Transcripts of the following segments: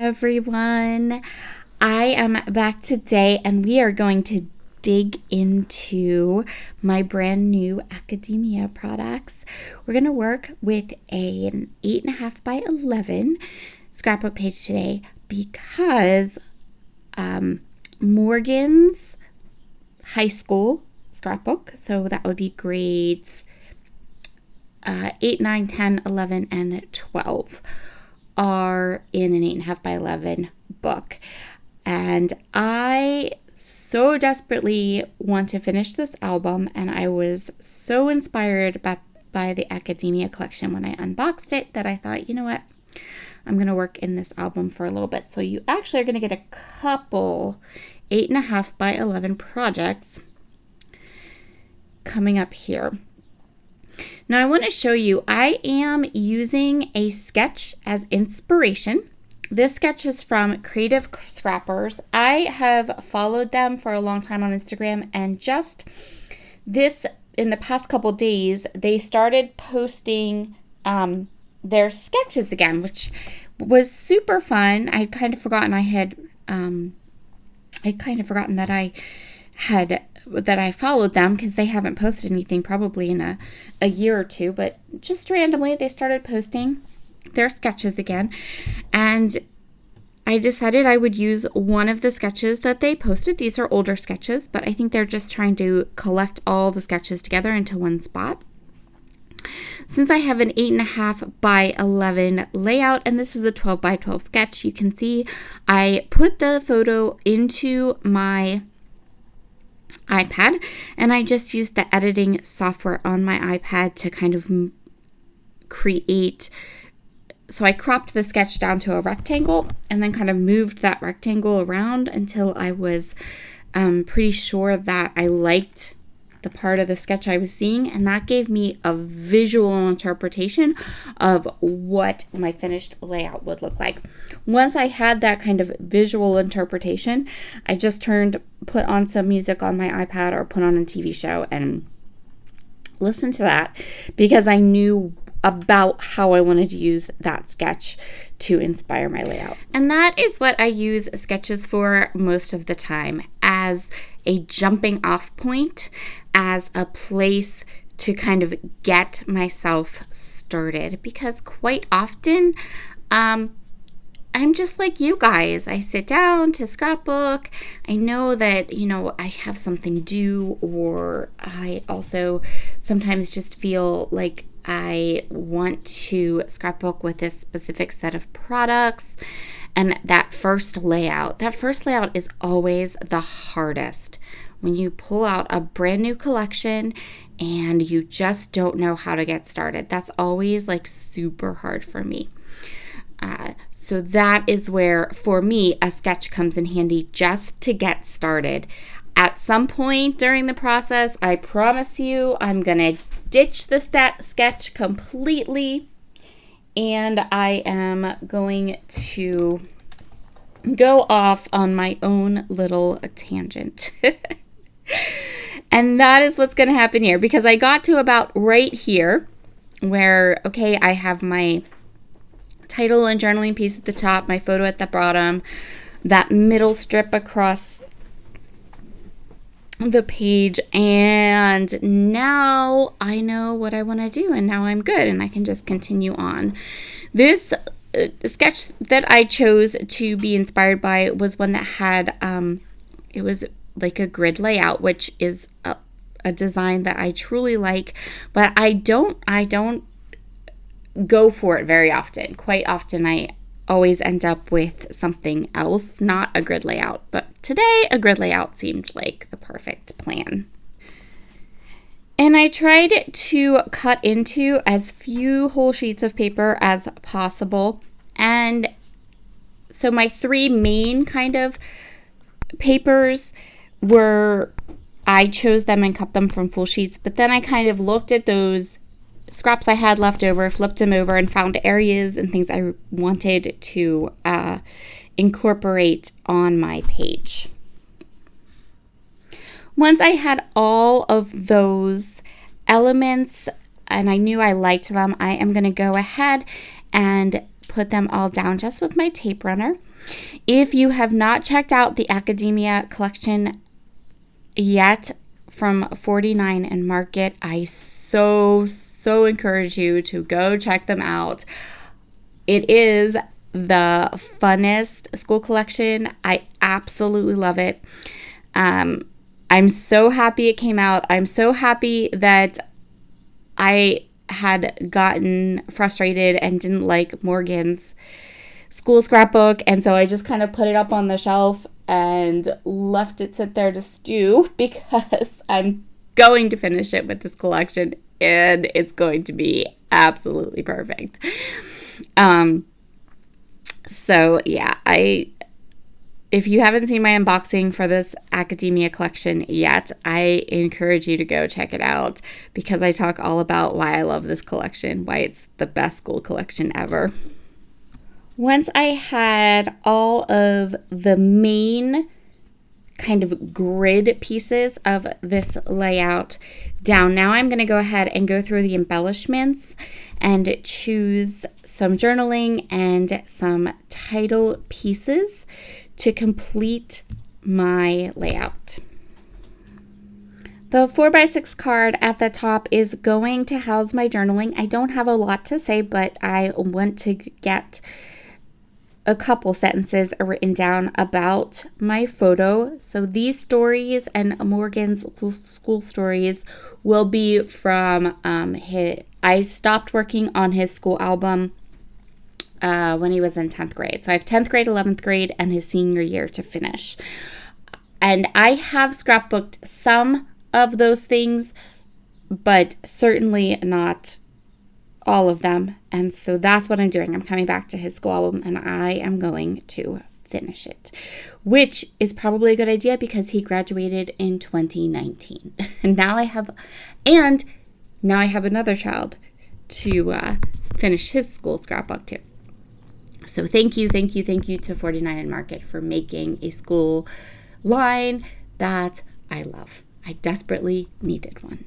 Everyone, I am back today and we are going to dig into my brand new academia products. We're going to work with an 8.5 by 11 scrapbook page today because Morgan's high school scrapbook, so that would be grades 8, 9, 10, 11, and 12 are in an 8.5 by 11 book. And I so desperately want to finish this album, and I was so inspired by the academia collection when I unboxed it that I thought, you know what, I'm going to work in this album for a little bit. So you actually are going to get a couple 8.5 by 11 projects coming up here. Now I want to show you, I am using a sketch as inspiration. This sketch is from Creative Scrappers. I have followed them for a long time on Instagram, and just this, in the past couple days, they started posting their sketches again, which was super fun. I'd kind of forgotten that I followed them because they haven't posted anything probably in a year or two, but just randomly they started posting their sketches again, and I decided I would use one of the sketches that they posted. These are older sketches, but I think they're just trying to collect all the sketches together into one spot. Since I have an 8.5 by 11 layout, and this is a 12 by 12 sketch, you can see I put the photo into my iPad, and I just used the editing software on my iPad to kind of create. So I cropped the sketch down to a rectangle and then kind of moved that rectangle around until I was pretty sure that I liked the part of the sketch I was seeing, and that gave me a visual interpretation of what my finished layout would look like. Once I had that kind of visual interpretation, I just put on some music on my iPad or put on a TV show and listened to that because I knew about how I wanted to use that sketch to inspire my layout. And that is what I use sketches for most of the time, as a jumping off point, as a place to kind of get myself started, because quite often I'm just like you guys. I sit down to scrapbook. I know that, I have something due, or I also sometimes just feel like I want to scrapbook with a specific set of products. And that first layout is always the hardest. When you pull out a brand new collection and you just don't know how to get started, that's always like super hard for me. So that is where, for me, a sketch comes in handy just to get started. At some point during the process, I promise you, I'm going to ditch the sketch completely, and I am going to go off on my own little tangent. And that is what's going to happen here, because I got to about right here where, okay, I have my title and journaling piece at the top, my photo at the bottom, that middle strip across the page, and now I know what I want to do, and now I'm good, and I can just continue on. This sketch that I chose to be inspired by was one that had, it was like a grid layout, which is a design that I truly like, but I don't go for it very often. Quite often I always end up with something else, not a grid layout, but today a grid layout seemed like the perfect plan. And I tried to cut into as few whole sheets of paper as possible. And so my three main kind of papers were, I chose them and cut them from full sheets, but then I kind of looked at those scraps I had left over, flipped them over, and found areas and things I wanted to incorporate on my page. Once I had all of those elements and I knew I liked them, I am going to go ahead and put them all down just with my tape runner. If you have not checked out the Academia collection yet from 49 and Market, I so encourage you to go check them out. It is the funnest school collection. I absolutely love it. I'm so happy it came out. I'm so happy that I had gotten frustrated and didn't like Morgan's school scrapbook, and so I just kind of put it up on the shelf and left it sit there to stew, because I'm going to finish it with this collection and it's going to be absolutely perfect. So yeah, if you haven't seen my unboxing for this Academia collection yet, I encourage you to go check it out, because I talk all about why I love this collection, why it's the best school collection ever. Once I had all of the main kind of grid pieces of this layout down, now I'm going to go ahead and go through the embellishments and choose some journaling and some title pieces to complete my layout. The 4x6 card at the top is going to house my journaling. I don't have a lot to say, but I want to get a couple sentences written down about my photo. So these stories and Morgan's school stories will be from I stopped working on his school album when he was in 10th grade. So I have 10th grade, 11th grade, and his senior year to finish. And I have scrapbooked some of those things, but certainly not all of them. And so that's what I'm doing. I'm coming back to his school album and I am going to finish it, which is probably a good idea because he graduated in 2019. And now I have another child to finish his school scrapbook too. So thank you to 49 and Market for making a school line that I love. I desperately needed one.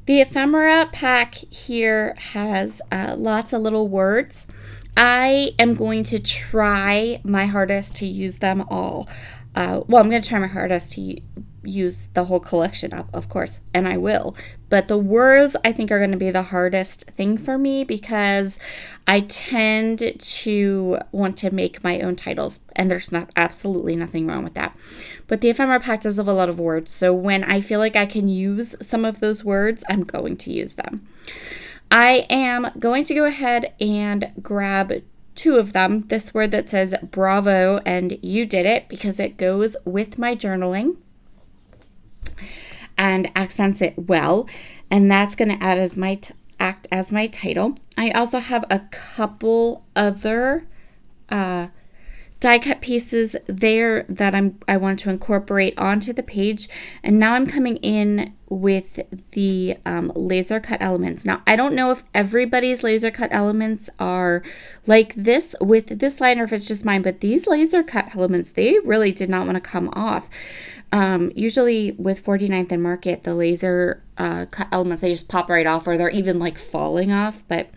The ephemera pack here has lots of little words. I am going to try my hardest to use them all. I'm going to try my hardest to use the whole collection up, of course, and I will. But the words, I think, are going to be the hardest thing for me because I tend to want to make my own titles, and there's absolutely nothing wrong with that. But the ephemera pack does have a lot of words, so when I feel like I can use some of those words, I'm going to use them. I am going to go ahead and grab two of them. This word that says bravo and you did it, because it goes with my journaling and accents it well, and that's going to act as my title. I also have a couple other die cut pieces there that I want to incorporate onto the page, and now I'm coming in with the laser cut elements. Now I don't know if everybody's laser cut elements are like this with this line or if it's just mine, but these laser cut elements, they really did not want to come off. Usually with 49th and Market, the laser cut elements, they just pop right off, or they're even like falling off, but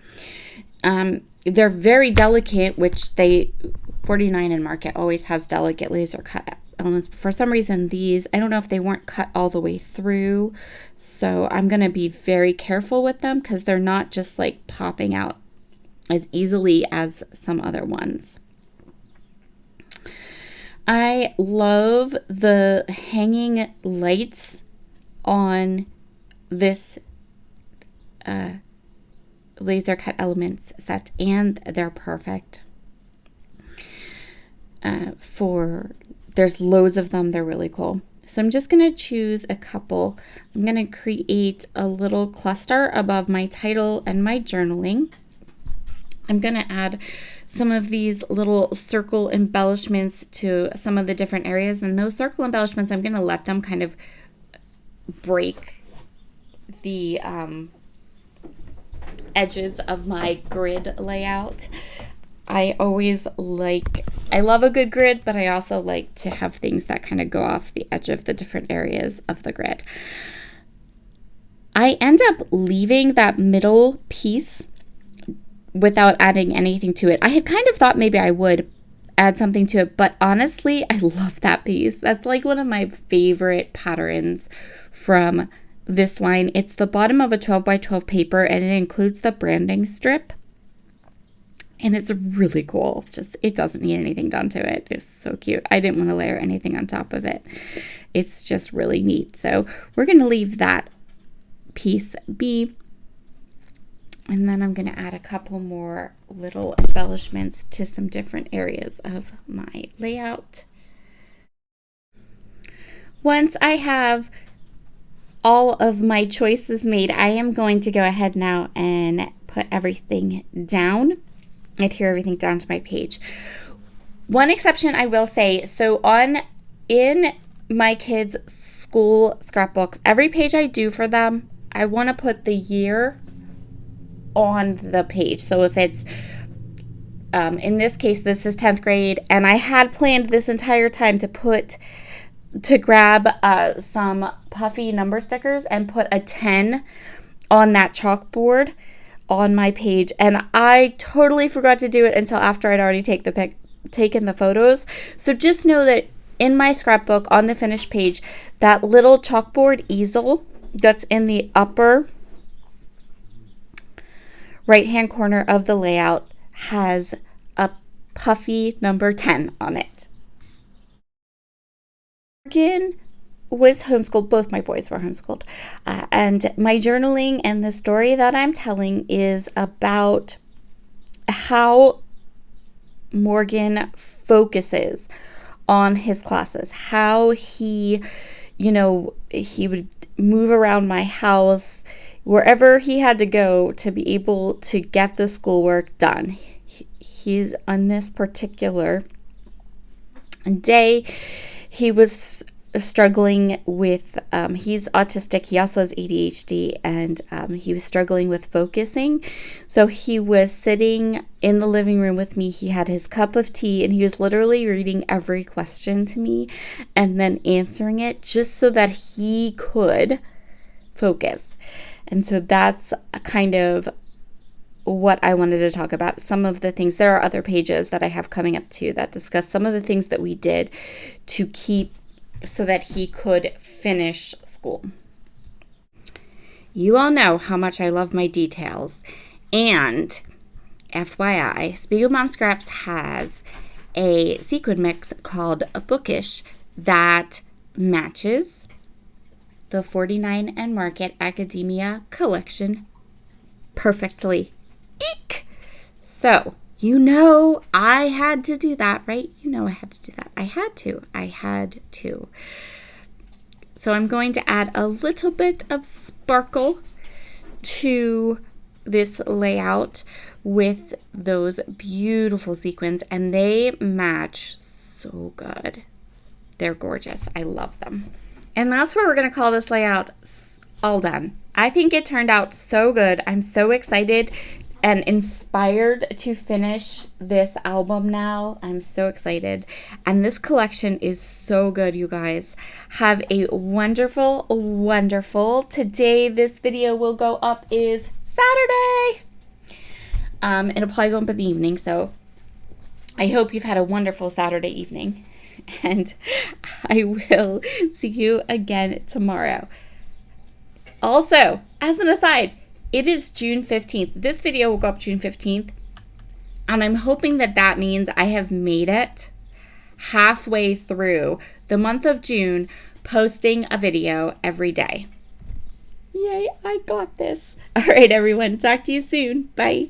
they're very delicate, which 49 and Market always has delicate laser cut elements. But for some reason, these, I don't know if they weren't cut all the way through, so I'm going to be very careful with them because they're not just like popping out as easily as some other ones. I love the hanging lights on this laser cut elements set, and they're perfect. There's loads of them. They're really cool. So I'm just going to choose a couple. I'm going to create a little cluster above my title and my journaling. I'm going to add some of these little circle embellishments to some of the different areas, and those circle embellishments, I'm going to let them kind of break the edges of my grid layout. I love a good grid, but I also like to have things that kind of go off the edge of the different areas of the grid. I end up leaving that middle piece without adding anything to it. I had kind of thought maybe I would add something to it, but honestly, I love that piece. That's like one of my favorite patterns from this line. It's the bottom of a 12 by 12 paper, and it includes the branding strip. And it's really cool. Just, it doesn't need anything done to it. It's so cute. I didn't want to layer anything on top of it. It's just really neat. So we're going to leave that piece be. And then I'm going to add a couple more little embellishments to some different areas of my layout. Once I have all of my choices made, I am going to go ahead now and put everything down, adhere everything down to my page. One exception I will say, so in my kids' school scrapbooks, every page I do for them, I want to put the year on the page. So if it's, in this case, this is 10th grade, and I had planned this entire time to grab some puffy number stickers and put a 10 on that chalkboard on my page, and I totally forgot to do it until after I'd already taken the photos. So just know that in my scrapbook, on the finished page, that little chalkboard easel that's in the upper right hand corner of the layout has a puffy number 10 on it. Morgan was homeschooled. Both my boys were homeschooled. And my journaling and the story that I'm telling is about how Morgan focuses on his classes, how he would move around my house, wherever he had to go to be able to get the schoolwork done. He's on this particular day, he was struggling with, he's autistic, he also has ADHD, and he was struggling with focusing. So he was sitting in the living room with me, he had his cup of tea, and he was literally reading every question to me and then answering it just so that he could focus. And so that's kind of what I wanted to talk about. Some of the things, there are other pages that I have coming up too that discuss some of the things that we did to keep so that he could finish school. You all know how much I love my details. And FYI, Spiegel Mom Scraps has a sequin mix called a Bookish that matches the 49 and Market Academia collection perfectly. Eek! So, I had to do that, right? I had to do that. I had to. So I'm going to add a little bit of sparkle to this layout with those beautiful sequins, and they match so good. They're gorgeous. I love them. And that's where we're going to call this layout all done. I think it turned out so good. I'm so excited and inspired to finish this album now. I'm so excited. And this collection is so good, you guys. Have a wonderful, wonderful, today this video will go up is Saturday. It'll probably go up in the evening, so I hope you've had a wonderful Saturday evening. And I will see you again tomorrow. Also, as an aside, it is June 15th. This video will go up June 15th. And I'm hoping that that means I have made it halfway through the month of June, posting a video every day. Yay, I got this. All right, everyone. Talk to you soon. Bye.